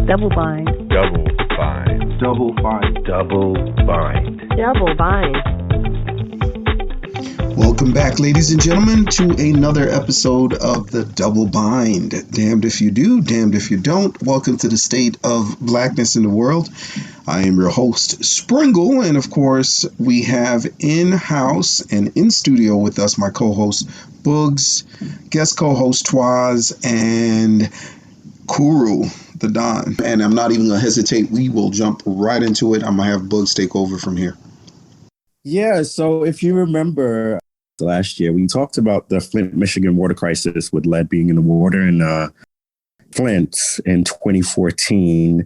Double bind. Double bind. Double bind. Double bind. Double bind. Welcome back, ladies and gentlemen, to another episode of the Double Bind. Damned if you do, damned if you don't. Welcome to the state of blackness in the world. I am your host, Springle, and of course, we have in-house and in studio with us my co-host, Boogs, guest co-host, Twaz, and Khuru, the Don. And I'm not even going to hesitate. We will jump right into it. I'm going to have Boogs take over from here. Yeah, so if you remember last year, we talked about the Flint, Michigan water crisis with lead being in the water in Flint in 2014.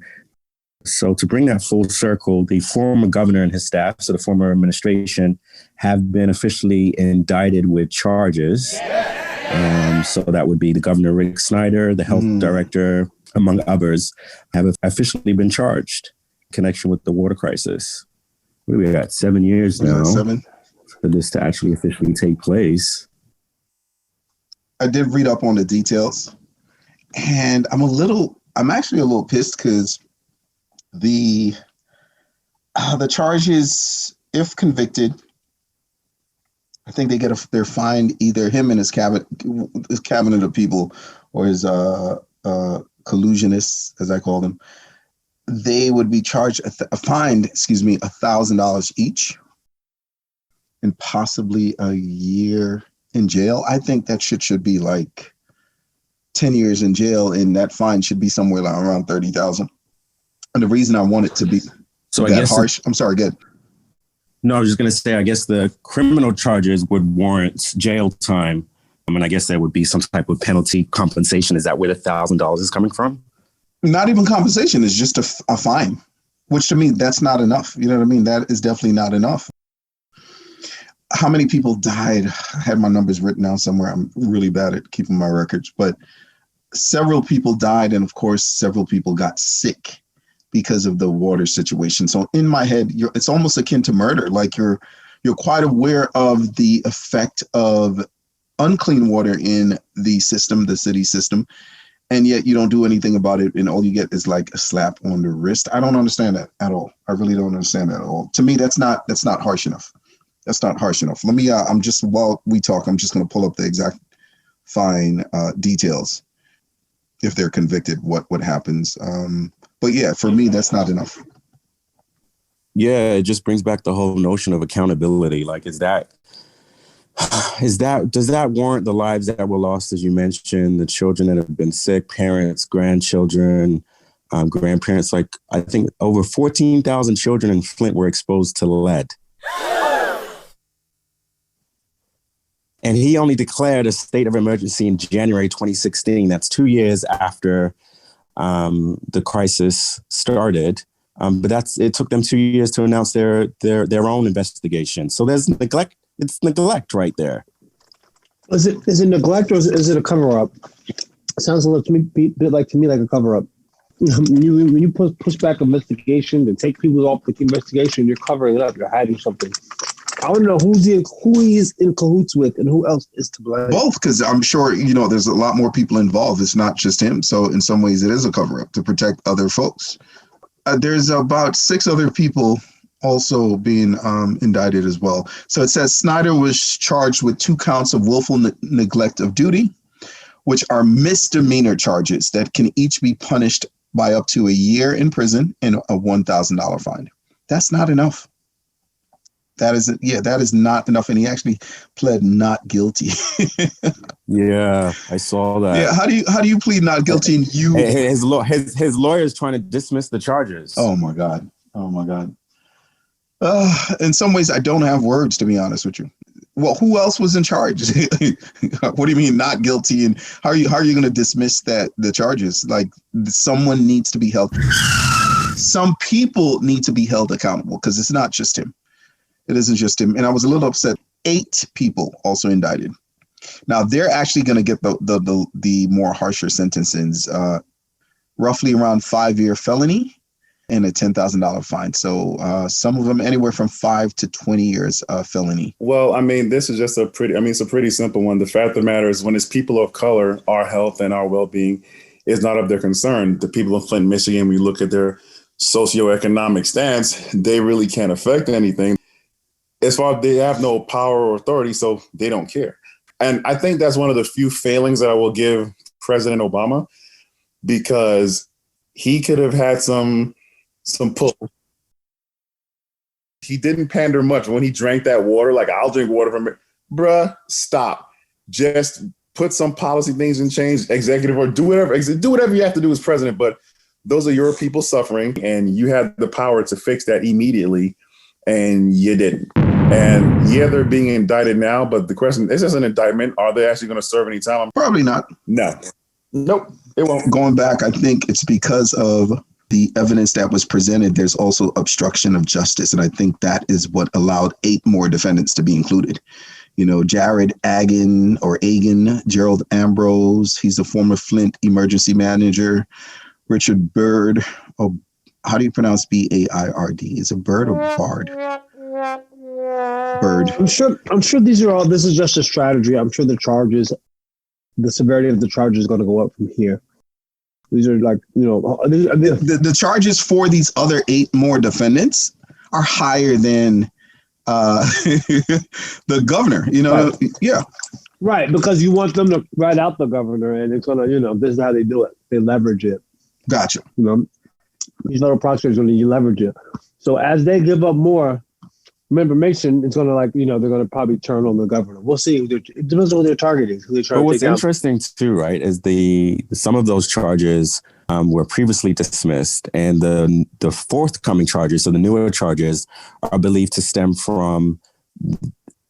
So to bring that full circle, the former governor and his staff, so the former administration, have been officially indicted with charges. So that would be the governor, Rick Snyder, the health director, among others, have officially been charged in connection with the water crisis. What do we got? 7 years now for this to actually officially take place. I did read up on the details, and I'm actually a little pissed because the charges, if convicted, I think they get they're fined, either him and his cabinet of people, or his collusionists, as I call them. They would be charged fined $1,000 each, and possibly a year in jail. I think that shit should be like 10 years in jail, and that fine should be somewhere like around $30,000. And the reason I want it to be harsh, I'm sorry, good. No, I was just going to say, I guess the criminal charges would warrant jail time. I mean, I guess there would be some type of penalty compensation. Is that where the $1,000 is coming from? Not even compensation, is just a fine, which to me, that's not enough. You know what I mean? That is definitely not enough. How many people died? I had my numbers written down somewhere. I'm really bad at keeping my records, but several people died. And of course, several people got sick because of the water situation. So in my head, it's almost akin to murder. Like you're quite aware of the effect of unclean water in the system, the city system, and yet you don't do anything about it, and all you get is like a slap on the wrist. I don't understand that at all. I really don't understand that at all. To me, that's not harsh enough. That's not harsh enough. Let me, while we talk, I'm just going to pull up the exact fine details. If they're convicted, what happens. But yeah, for me, that's not enough. Yeah, it just brings back the whole notion of accountability. Like, does that warrant the lives that were lost, as you mentioned, the children that have been sick, parents, grandchildren, grandparents? Like, I think over 14,000 children in Flint were exposed to lead. And he only declared a state of emergency in January 2016. That's 2 years after the crisis started. But it took them 2 years to announce their own investigation. So there's neglect. It's neglect right there. Is it neglect, or is it a cover up? It sounds a little to me like a cover up. When you push back investigation and take people off the investigation, you're covering it up. You're hiding something. I want to know who he is in cahoots with and who else is to blame. Both, because I'm sure, there's a lot more people involved. It's not just him. So in some ways, it is a cover-up to protect other folks. There's about 6 other people also being indicted as well. So it says Snyder was charged with 2 counts of willful neglect of duty, which are misdemeanor charges that can each be punished by up to a year in prison and a $1,000 fine. That's not enough. That is not enough. And he actually pled not guilty. Yeah, I saw that. Yeah, how do you plead not guilty and you? His lawyer is trying to dismiss the charges. Oh my God. In some ways, I don't have words, to be honest with you. Well, who else was in charge? What do you mean not guilty? And how are you going to dismiss the charges? Like, someone needs to be held. Some people need to be held accountable, because it's not just him. It isn't just him. And I was a little upset. 8 people also indicted. Now they're actually going to get the more harsher sentences, roughly around 5-year felony and a $10,000 fine. So some of them anywhere from 5 to 20 years felony. Well, I mean, this is just it's a pretty simple one. The fact of the matter is, when it's people of color, our health and our well-being is not of their concern. The people of Flint, Michigan, we look at their socioeconomic stance, they really can't affect anything. As far as they have no power or authority, so they don't care. And I think that's one of the few failings that I will give President Obama, because he could have had some pull. He didn't pander much when he drank that water. Like, I'll drink water from it. Bruh, stop. Just put some policy things in change, executive, or do whatever you have to do as president. But those are your people suffering, and you had the power to fix that immediately, and you didn't. And yeah, they're being indicted now, but the question is just an indictment. Are they actually going to serve any time? Probably not. No. Nope. It won't. Going back, I think it's because of the evidence that was presented. There's also obstruction of justice. And I think that is what allowed 8 more defendants to be included. You know, Jared Agan, Gerald Ambrose, he's the former Flint emergency manager. Richard Byrd, how do you pronounce Baird? Is it Byrd or Bard? Byrd. I'm sure this is just a strategy. I'm sure the severity of the charges is going to go up from here. These are like, the charges for these other 8 more defendants are higher than the governor, Right. Yeah. Right, because you want them to write out the governor, and it's going to, this is how they do it. They leverage it. Gotcha. These little prosecutors going to leverage it. So as they give up more information, it's going to they're going to probably turn on the governor. We'll see. It depends on who their target is. Who they're trying But to what's take out. interesting too, right, is some of those charges were previously dismissed, and the forthcoming charges, so the newer charges, are believed to stem from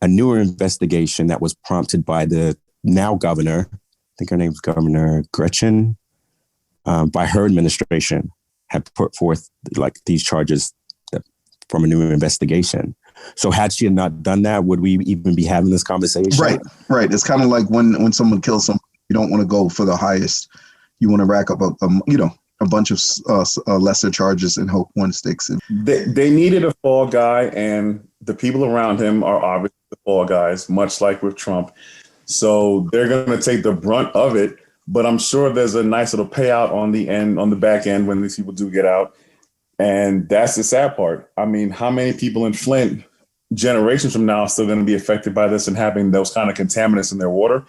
a newer investigation that was prompted by the now governor. I think her name's Governor Gretchen. By her administration, had put forth these charges from a new investigation. So had she not done that, would we even be having this conversation? Right. It's kind of like when someone kills someone, you don't want to go for the highest. You want to rack up a bunch of lesser charges and hope one sticks. They needed a fall guy, and the people around him are obviously the fall guys, much like with Trump. So they're going to take the brunt of it. But I'm sure there's a nice little payout on the back end when these people do get out. And that's the sad part. I mean, how many people in Flint generations from now are still going to be affected by this and having those kind of contaminants in their water?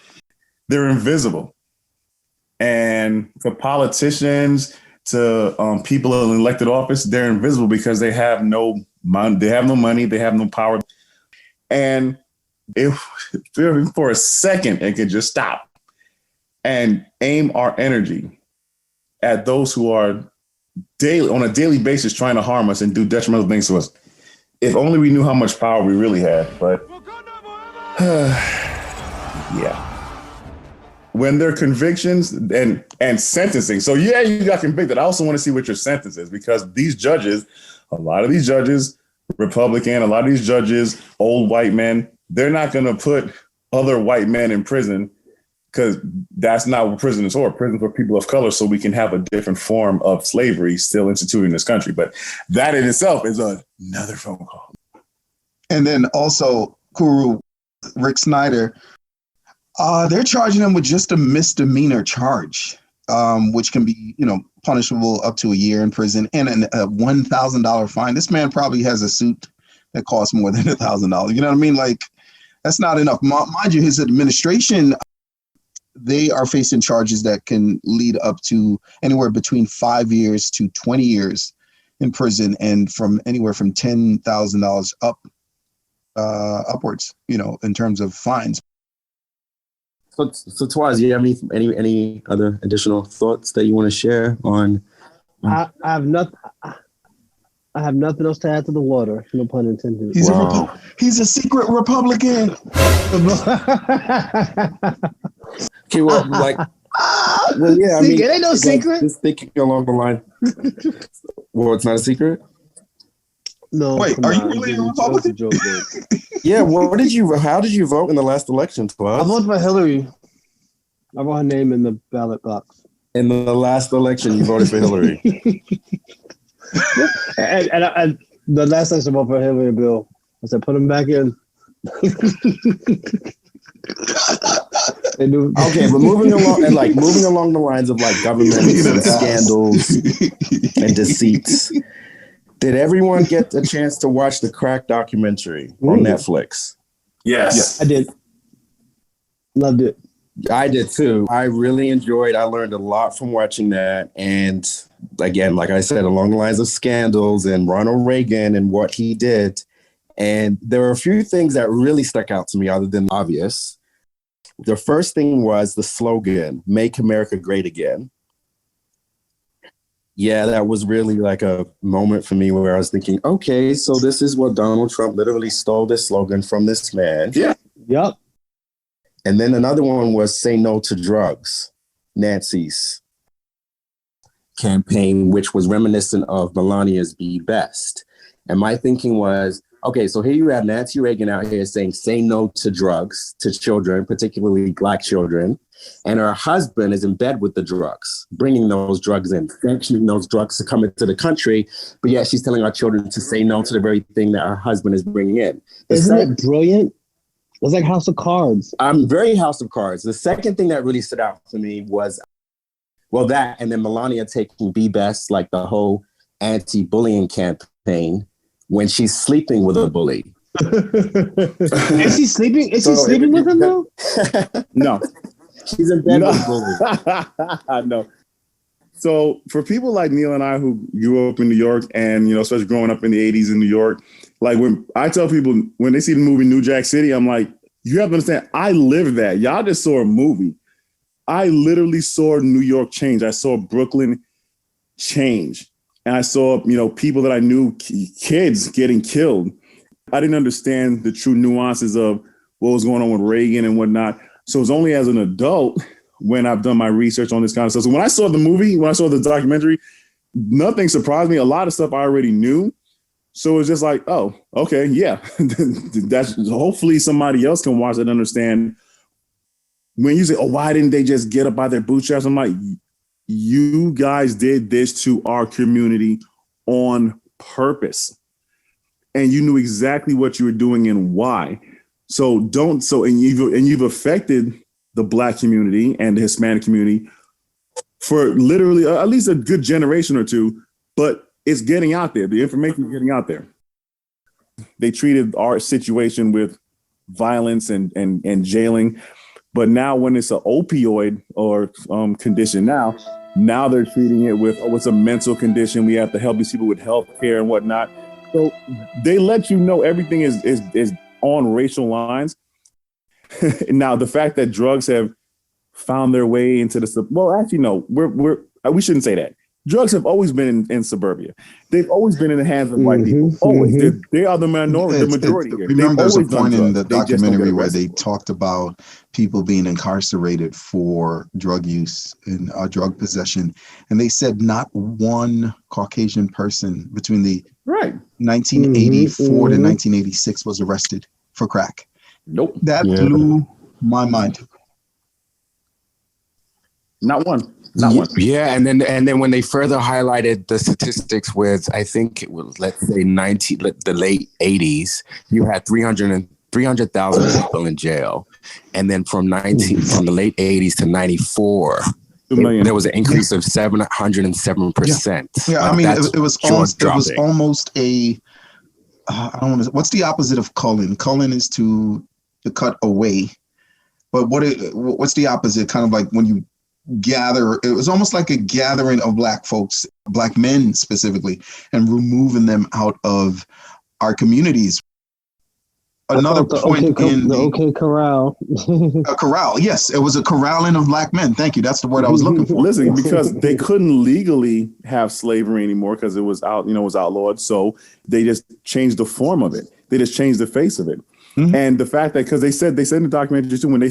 They're invisible. And for politicians, to people in elected office, they're invisible because they have no money, they have no power. And if for a second, it could just stop and aim our energy at those who are on a daily basis trying to harm us and do detrimental things to us. If only we knew how much power we really had, but yeah. When there are convictions and sentencing. So yeah, you got convicted. I also want to see what your sentence is, because these judges, a lot of these judges, Republican, a lot of these judges, old white men, they're not going to put other white men in prison, because that's not what prison is for. Prison for people of color, so we can have a different form of slavery still instituted in this country. But that in itself is another phone call. And then also, Khuru, Rick Snyder, they're charging him with just a misdemeanor charge, which can be, punishable up to a year in prison and a $1,000 fine. This man probably has a suit that costs more than $1,000. You know what I mean? Like, that's not enough. Mind you, his administration, they are facing charges that can lead up to anywhere between 5 years to 20 years in prison, and from anywhere from $10,000 upwards, in terms of fines. So Twaz, do you have any other additional thoughts that you want to share on? I have nothing. I have nothing else to add to the water. No pun intended. He's a secret Republican. Okay, well, yeah. It ain't no secret. Just thinking along the line. Well, it's not a secret. No. Wait, are you really a Republican? Yeah. How did you vote in the last election, Twaz? I voted for Hillary. I wrote her name in the ballot box. In the last election, you voted for Hillary. and the last election, I voted for Hillary and Bill. I said, put him back in. They do. Okay, but moving along the lines of like governments and scandals and deceits. Did everyone get a chance to watch the Crack documentary on Netflix? Yes. I did. Loved it. I did too. I really enjoyed. I learned a lot from watching that. And again, like I said, along the lines of scandals and Ronald Reagan and what he did. And there were a few things that really stuck out to me other than the obvious. The first thing was the slogan, "Make America Great Again." Yeah, that was really like a moment for me where I was thinking, okay, so this is what Donald Trump literally stole this slogan from this man. Yeah. Yep. And then another one was "Say No to Drugs," Nancy's campaign, which was reminiscent of Melania's "Be Best." And my thinking was, okay, so here you have Nancy Reagan out here saying, say no to drugs to children, particularly Black children. And her husband is in bed with the drugs, bringing those drugs in, sanctioning those drugs to come into the country. But yet she's telling our children to say no to the very thing that our husband is bringing in. Isn't it brilliant? It's like House of Cards. I'm very House of Cards. The second thing that really stood out to me was, well, that, and then Melania taking "Be Best," like the whole anti-bullying campaign, when she's sleeping with a bully. Is she sleeping? Is she sleeping with him though? No. She's in bed with a bully. No. So for people like Neil and I who grew up in New York and, especially growing up in the 80s in New York, like when I tell people when they see the movie New Jack City, I'm like, you have to understand, I lived that. Y'all just saw a movie. I literally saw New York change. I saw Brooklyn change. And I saw, people that I knew, kids getting killed. I didn't understand the true nuances of what was going on with Reagan and whatnot. So it's only as an adult when I've done my research on this kind of stuff. So when I saw the movie, when I saw the documentary, nothing surprised me. A lot of stuff I already knew. So it's just like, oh, okay, yeah. That's hopefully somebody else can watch it and understand. When you say, oh, why didn't they just get up by their bootstraps? I'm like, you guys did this to our community on purpose. And you knew exactly what you were doing and why. And you've affected the Black community and the Hispanic community for literally at least a good generation or two, but it's getting out there. The information is getting out there. They treated our situation with violence and jailing. But now when it's an opioid or condition now they're treating it with, it's a mental condition. We have to help these people with health care and whatnot. So they let you know everything is on racial lines. Now, the fact that drugs have found their way into we shouldn't say that. Drugs have always been in suburbia. They've always been in the hands of white people. Always. They are the minority, the majority. Remember, there's a point in the documentary where they talked about people being incarcerated for drug use and drug possession. And they said not one Caucasian person between the 1984 to 1986 was arrested for crack. Nope. That blew my mind. Not one. Yeah, and then when they further highlighted the statistics with, I think it was, let's say the late 80s, you had 300,000 people in jail. And then from the late 80s to 94, there was an increase of 707%. Yeah, I mean, it was almost a, I don't want to, what's the opposite of culling? Culling is to cut away. But what's the opposite? Kind of like when you gather, it was almost like a gathering of Black folks, Black men specifically, and removing them out of our communities. Another point in the OK Corral. A corral, yes, it was a corralling of Black men. Thank you. That's the word I was looking for. Listen, because they couldn't legally have slavery anymore because it was out, it was outlawed. So they just changed the form of it. They just changed the face of it. Mm-hmm. And the fact that, because they said in the documentary too, when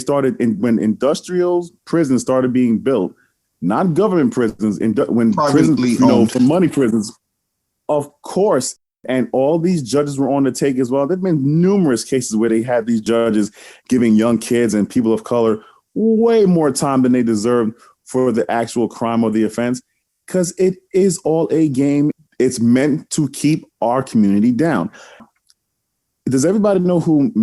industrial prisons started being built, not government prisons, when privately prisons, for money prisons, of course. And all these judges were on the take as well. There've been numerous cases where they had these judges giving young kids and people of color way more time than they deserved for the actual crime or the offense, because it is all a game. It's meant to keep our community down. Does everybody know who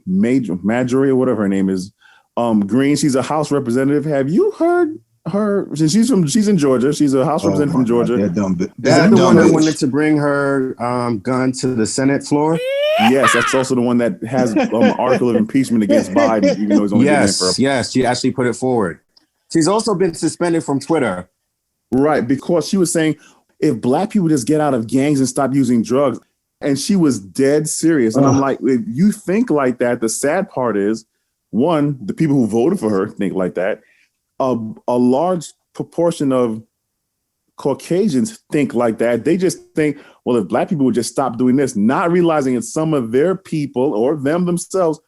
Marjorie or whatever her name is Green, she's a House representative. Have you heard her? She's in Georgia. She's a House representative from Georgia. That dumb Is that the one that bitch. wanted to bring her gun to the Senate floor? Yes, that's also the one that has an article of impeachment against Biden, even though he's only been in for Yes, she actually put it forward. She's also been suspended from Twitter. Right, because she was saying if black people just get out of gangs and stop using drugs, and she was dead serious. And I'm like, if you think like that, the sad part is, one, the people who voted for her think like that. A large proportion of Caucasians think like that. They just think, well, if black people would just stop doing this, not realizing it's some of their people or them themselves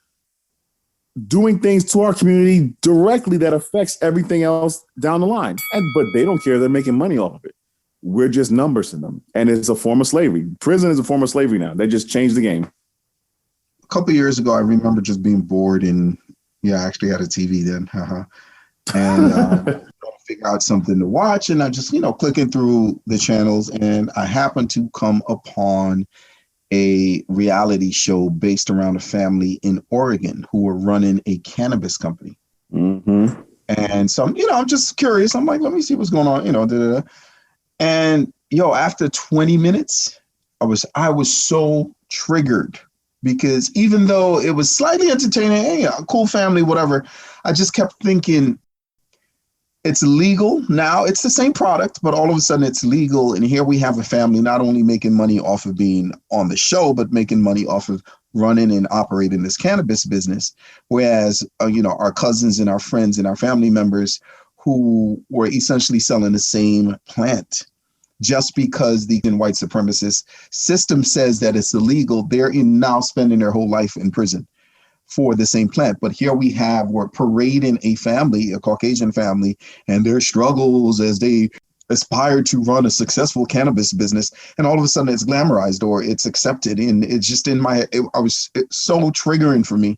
doing things to our community directly that affects everything else down the line. But they don't care. They're making money off of it. We're just numbers to them. And it's a form of slavery. Prison is a form of slavery now. They just changed the game. A couple of years ago, I remember just being bored and I actually had a TV then. And trying to figure out something to watch. And I just, clicking through the channels, and I happened to come upon a reality show based around a family in Oregon who were running a cannabis company. Mm-hmm. And so, I'm just curious. I'm like, let me see what's going on, And after 20 minutes, I was so triggered, because even though it was slightly entertaining, hey, a cool family, whatever, I just kept thinking, it's legal now. It's the same product, but all of a sudden it's legal. And here we have a family not only making money off of being on the show, but making money off of running and operating this cannabis business. Whereas, our cousins and our friends and our family members who were essentially selling the same plant, just because the white supremacist system says that it's illegal, they're now spending their whole life in prison for the same plant. But here we're parading a family, a Caucasian family, and their struggles as they aspire to run a successful cannabis business. And all of a sudden it's glamorized or it's accepted. And it's just it's so triggering for me.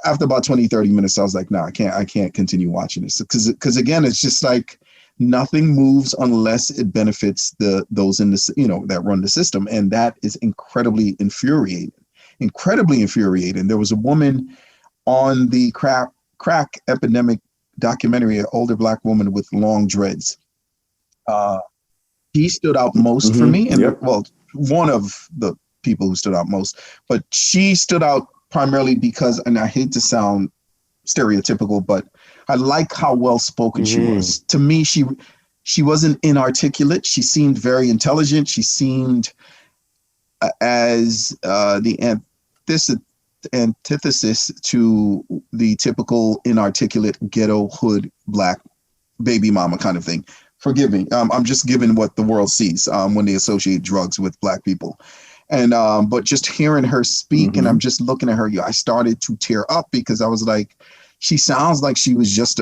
After about 20, 30 minutes, I was like, no, I can't continue watching this. Because again, it's just like nothing moves unless it benefits those in this, that run the system. And that is incredibly infuriating. There was a woman on the crack epidemic documentary, an older black woman with long dreads. He stood out most for me. And one of the people who stood out most, but she stood out primarily because, and I hate to sound stereotypical, but I like how well spoken she was. To me, she wasn't inarticulate. She seemed very intelligent. She seemed as the antithesis to the typical inarticulate ghetto hood black baby mama kind of thing. Forgive me. I'm just giving what the world sees when they associate drugs with black people. And but just hearing her speak, and I'm just looking at her, I started to tear up, because I was like, she sounds like she was just,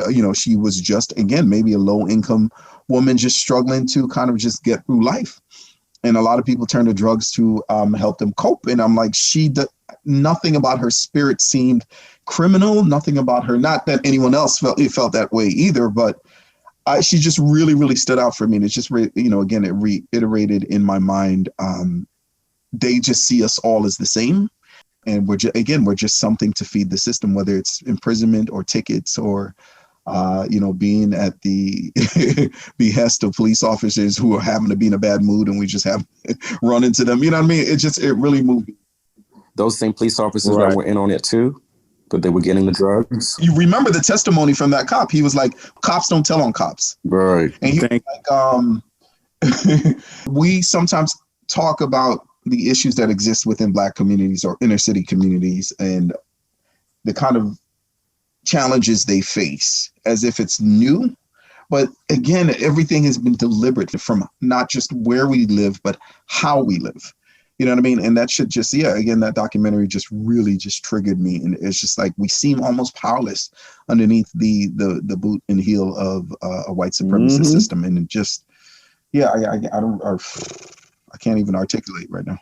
again, maybe a low income woman just struggling to kind of just get through life. And a lot of people turn to drugs to help them cope. And I'm like, nothing about her spirit seemed criminal. Nothing about her, not that anyone else felt that way either, but she just really, really stood out for me. And it's just, again, it reiterated in my mind. They just see us all as the same. And we're just something to feed the system, whether it's imprisonment or tickets or, being at the behest of police officers who are having to be in a bad mood, and we just have run into them. You know what I mean? It really moved me. Those same police officers that were in on it too, but they were getting the drugs. You remember the testimony from that cop? He was like, "Cops don't tell on cops." Right. And he was like, we sometimes talk about the issues that exist within black communities or inner city communities and the kind of challenges they face as if it's new. But again, everything has been deliberate, from not just where we live, but how we live. You know what I mean? And that should just, again, that documentary just really just triggered me. And it's just like, we seem almost powerless underneath the boot and heel of a white supremacist system. And it just, I can't even articulate right now.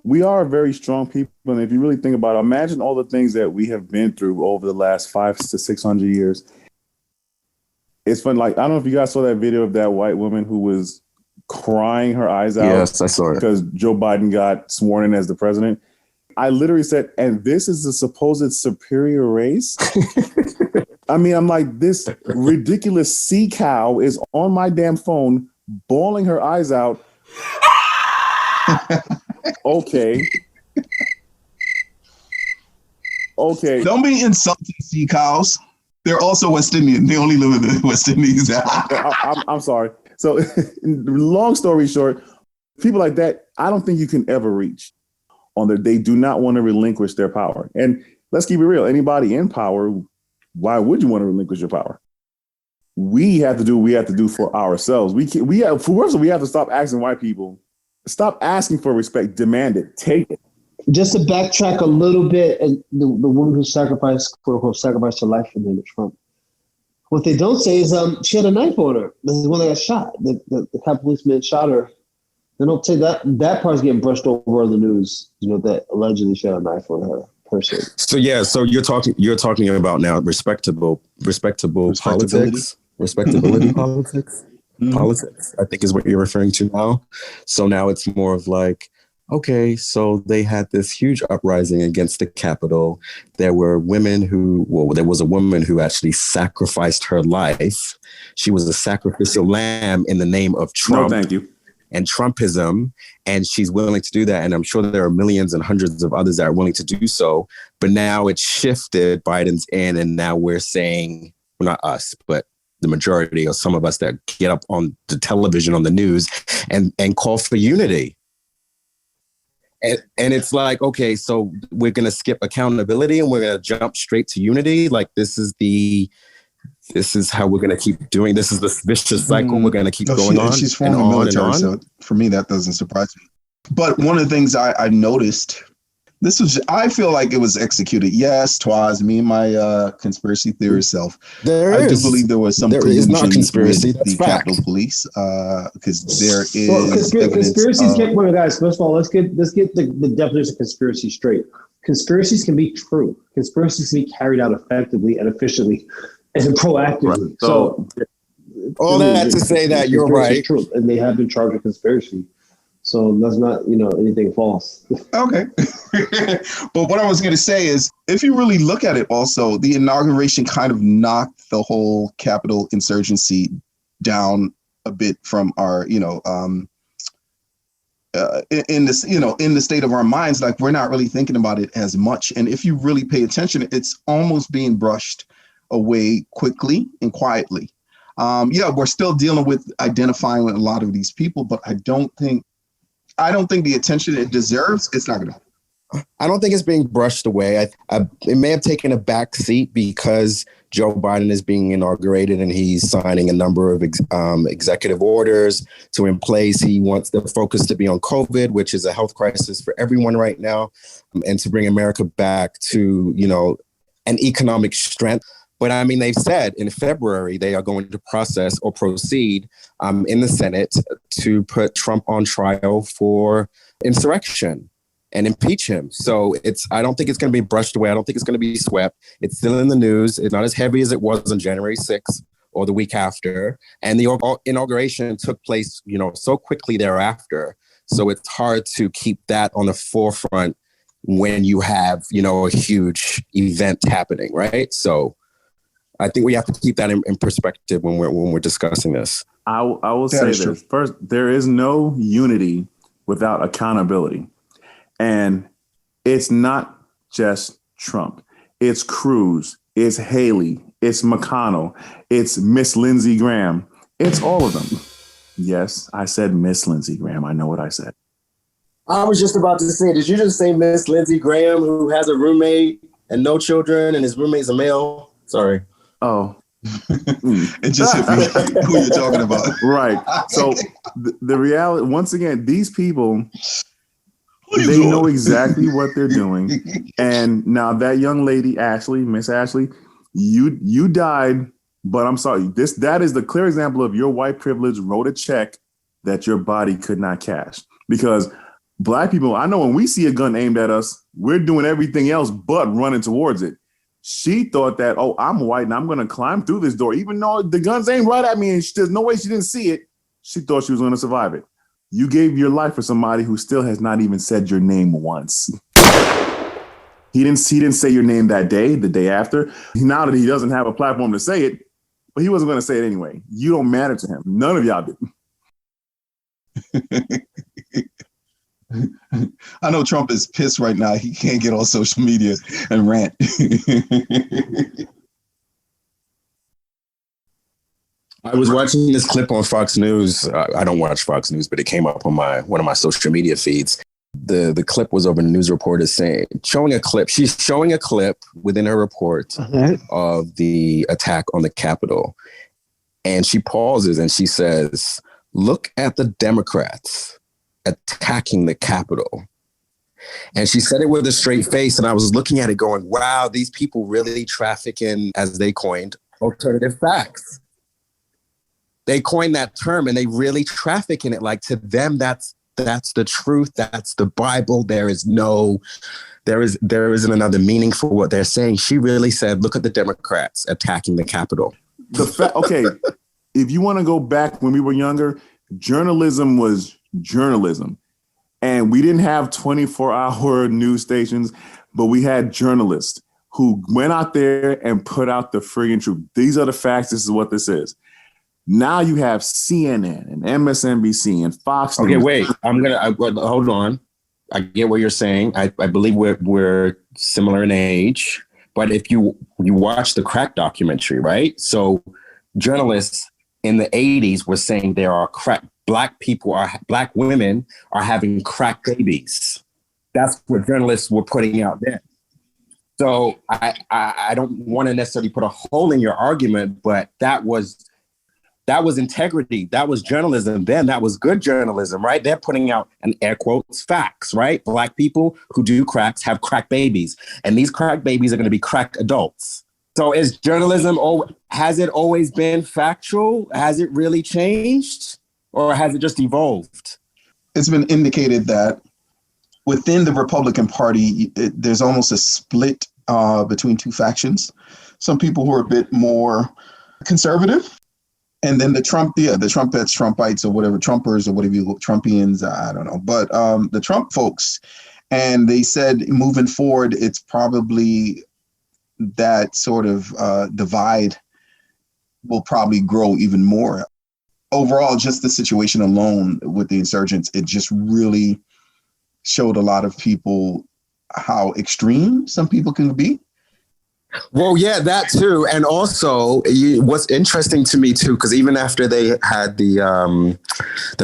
We are very strong people. And if you really think about it, imagine all the things that we have been through over the last 500 to 600 years. It's fun. Like, I don't know if you guys saw that video of that white woman who was crying her eyes out. Yes, I saw it. Because Joe Biden got sworn in as the president. I literally said, and this is the supposed superior race? I mean, I'm like, this ridiculous sea cow is on my damn phone, bawling her eyes out. Okay. Okay. Don't be insulting sea cows. They're also West Indian. They only live in the West Indies. I'm sorry. So, long story short, people like that, I don't think you can ever reach on their. They do not want to relinquish their power. And let's keep it real. Anybody in power, why would you want to relinquish your power? We have to do what we have to do for ourselves. We have to stop asking white people. Stop asking for respect. Demand it. Take it. Just to backtrack a little bit, and the woman who sacrificed, quote unquote, sacrificed her life for the name of Trump. What they don't say is she had a knife on her. This is when they got shot. The Capitol policeman shot her. They don't say that part's getting brushed over in the news. You know, that allegedly she had a knife on her person. So you're talking about now respectability politics. Respectability politics. Politics, I think, is what you're referring to now. So now it's more of like, okay, so they had this huge uprising against the Capitol. There were there was a woman who actually sacrificed her life. She was a sacrificial lamb in the name of Trump. No, thank you. And Trumpism, and she's willing to do that. And I'm sure there are millions and hundreds of others that are willing to do so. But now it's shifted, Biden's in, and now we're saying, well, not us, but the majority or some of us that get up on the television, on the news, and call for unity. And it's like, okay, so we're going to skip accountability and we're going to jump straight to unity. Like this is how we're going to keep doing. This is the vicious cycle we're going to keep going on. She's former military, so for me, that doesn't surprise me. But one of the things I noticed, I feel like it was executed. Yes, Twaz, me and my conspiracy theorist self. I do believe there was some collusion with the Capitol Police because there is conspiracies can't. Wait, guys. First of all, let's get the definition of conspiracy straight. Conspiracies can be true. Conspiracies can be carried out effectively and efficiently and proactively. Right. So all that to say that you're right, true, and they have been charged with conspiracy. So that's not, anything false. Okay. But what I was going to say is, if you really look at it also, the inauguration kind of knocked the whole Capitol insurgency down a bit from our, in the state of our minds, like we're not really thinking about it as much. And if you really pay attention, it's almost being brushed away quickly and quietly. We're still dealing with identifying with a lot of these people, but I don't think the attention it deserves, it's not going to. I don't think it's being brushed away. It may have taken a back seat because Joe Biden is being inaugurated and he's signing a number of executive orders to in place. He wants the focus to be on COVID, which is a health crisis for everyone right now, and to bring America back to, an economic strength. But I mean, they've said in February they are going to process or proceed in the Senate to put Trump on trial for insurrection and impeach him. So I don't think it's going to be brushed away. I don't think it's going to be swept. It's still in the news. It's not as heavy as it was on January 6th or the week after. And the inauguration took place, so quickly thereafter. So it's hard to keep that on the forefront when you have, a huge event happening, right? So I think we have to keep that in perspective when we're discussing this. I will say this. First, there is no unity without accountability. And it's not just Trump. It's Cruz. It's Haley. It's McConnell. It's Miss Lindsey Graham. It's all of them. Yes, I said Miss Lindsey Graham. I know what I said. I was just about to say, did you just say Miss Lindsey Graham, who has a roommate and no children and his roommate's a male? Sorry. Oh. It just hit me who you're talking about. Right. So the reality, once again, these people, they know exactly what they're doing. And now that young lady, Ashley, Miss Ashley, you died, but I'm sorry. That is the clear example of your white privilege wrote a check that your body could not cash. Because Black people, I know when we see a gun aimed at us, we're doing everything else but running towards it. She thought that, I'm white and I'm going to climb through this door, even though the gun's aimed right at me and there's no way she didn't see it. She thought she was going to survive it. You gave your life for somebody who still has not even said your name once. He didn't say your name that day, the day after. Now that he doesn't have a platform to say it, but he wasn't going to say it anyway. You don't matter to him. None of y'all do. I know Trump is pissed right now. He can't get on social media and rant. I was watching this clip on Fox News. I don't watch Fox News, but it came up on one of my social media feeds. The clip was of a news reporter showing a clip. She's showing a clip within her report of the attack on the Capitol. And she pauses and she says, "Look at the Democrats attacking the Capitol." And she said it with a straight face. And I was looking at it going, wow, these people really traffic in, as they coined, alternative facts. They coined that term and they really traffic in it. Like, to them, that's the truth. That's the Bible. There isn't another meaning for what they're saying. She really said, look at the Democrats attacking the Capitol. Okay, if you want to go back when we were younger, journalism was journalism. And we didn't have 24-hour news stations, but we had journalists who went out there and put out the friggin' truth. These are the facts. This is what this is. Now you have CNN and MSNBC and Fox News. Okay, wait. Hold on. I get what you're saying. I believe we're similar in age. But if you watch the Crack documentary, right? So journalists in the 80s were saying there are black women are having crack babies. That's what journalists were putting out then. So I don't want to necessarily put a hole in your argument, but that was integrity. That was journalism then. That was good journalism, right? They're putting out, an air quotes, facts, right? Black people who do cracks have crack babies. And these crack babies are going to be crack adults. So is journalism, has it always been factual? Has it really changed? Or has it just evolved? It's been indicated that within the Republican Party, there's almost a split between two factions. Some people who are a bit more conservative, and then the Trumpettes, Trumpites, or whatever, Trumpers, or whatever Trumpians, I don't know. But the Trump folks, and they said moving forward, it's probably that sort of divide will probably grow even more. Overall, just the situation alone with the insurgents, it just really showed a lot of people how extreme some people can be. Well, yeah, that too. And also, what's interesting to me too, because even after they had the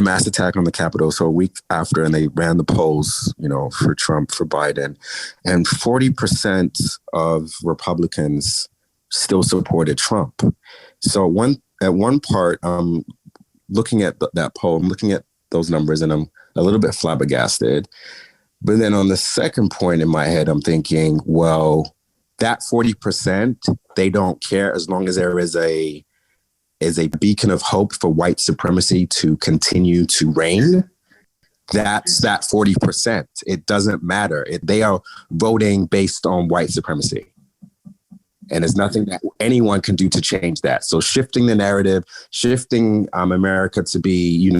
mass attack on the Capitol, so a week after, and they ran the polls, for Trump, for Biden, and 40% of Republicans still supported Trump. So at one part, looking at that poll, I'm looking at those numbers, and I'm a little bit flabbergasted. But then on the second point in my head, I'm thinking, well, that 40%, they don't care as long as there is a beacon of hope for white supremacy to continue to reign. That's that 40%. It doesn't matter. They are voting based on white supremacy. And there's nothing that anyone can do to change that. So shifting the narrative, shifting America to be,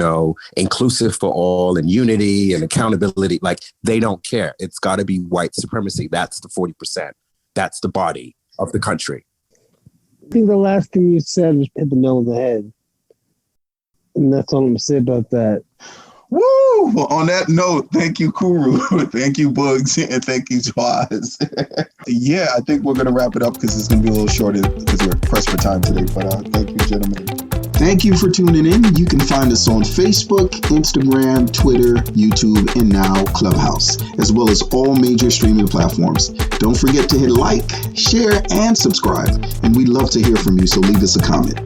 inclusive for all and unity and accountability, like they don't care. It's got to be white supremacy. That's the 40%. That's the body of the country. I think the last thing you said was hit the nail on the head. And that's all I'm going to say about that. Woo! Well, on that note, thank you, Khuru. Thank you, Boogs. And thank you, Twaz. Yeah, I think we're going to wrap it up because it's going to be a little shorter because we're pressed for time today. But thank you, gentlemen. Thank you for tuning in. You can find us on Facebook, Instagram, Twitter, YouTube, and now Clubhouse, as well as all major streaming platforms. Don't forget to hit like, share, and subscribe. And we'd love to hear from you, so leave us a comment.